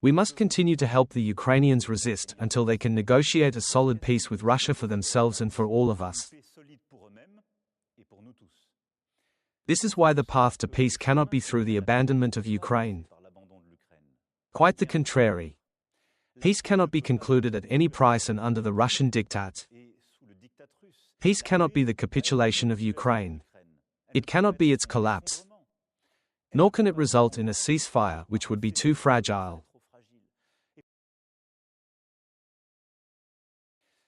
We must continue to help the Ukrainians resist until they can negotiate a solid peace with Russia for themselves and for all of us. This is why the path to peace cannot be through the abandonment of Ukraine. Quite the contrary. Peace cannot be concluded at any price and under the Russian diktat. Peace cannot be the capitulation of Ukraine. It cannot be its collapse. Nor can it result in a ceasefire, which would be too fragile.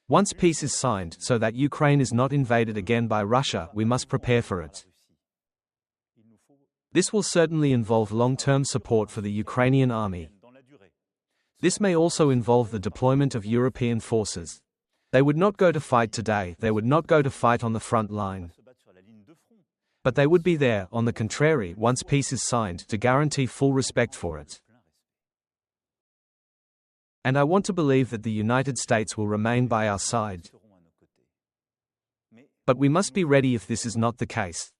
Once peace is signed, so that Ukraine is not invaded again by Russia, we must prepare for it. This will certainly involve long-term support for the Ukrainian army. This may also involve the deployment of European forces. They would not go to fight today, they would not go to fight on the front line. But they would be there, on the contrary, once peace is signed, to guarantee full respect for it. And I want to believe that the United States will remain by our side. But we must be ready if this is not the case.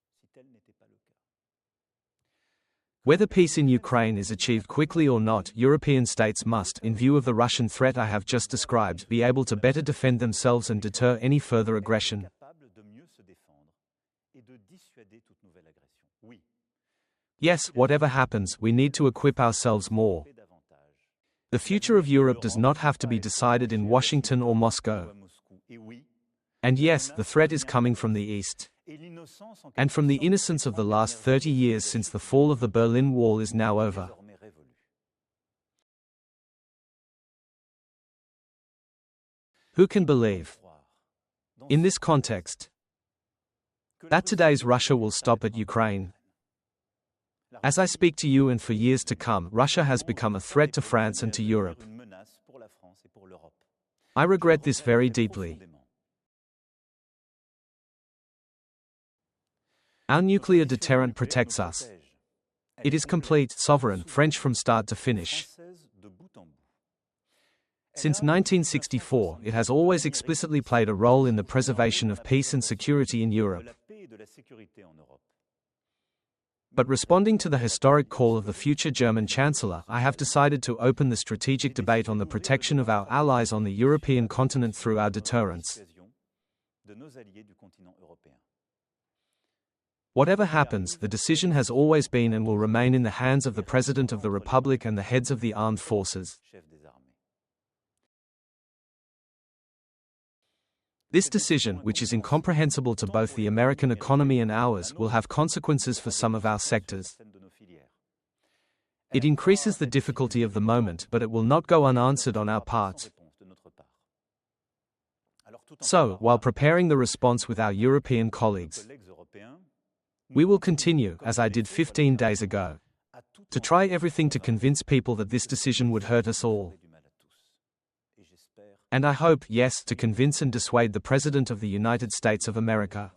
Whether peace in Ukraine is achieved quickly or not, European states must, in view of the Russian threat I have just described, be able to better defend themselves and deter any further aggression. Yes, whatever happens, we need to equip ourselves more. The future of Europe does not have to be decided in Washington or Moscow. And yes, the threat is coming from the East. And from the innocence of the last 30 years since the fall of the Berlin Wall is now over. Who can believe, in this context, that today's Russia will stop at Ukraine? As I speak to you and for years to come, Russia has become a threat to France and to Europe. I regret this very deeply. Our nuclear deterrent protects us. It is complete, sovereign, French from start to finish. Since 1964, it has always explicitly played a role in the preservation of peace and security in Europe. But responding to the historic call of the future German Chancellor, I have decided to open the strategic debate on the protection of our allies on the European continent through our deterrence. Whatever happens, the decision has always been and will remain in the hands of the President of the Republic and the heads of the armed forces. This decision, which is incomprehensible to both the American economy and ours, will have consequences for some of our sectors. It increases the difficulty of the moment, but it will not go unanswered on our part. So, while preparing the response with our European colleagues, we will continue, as I did 15 days ago, to try everything to convince people that this decision would hurt us all. And I hope, yes, to convince and dissuade the President of the United States of America.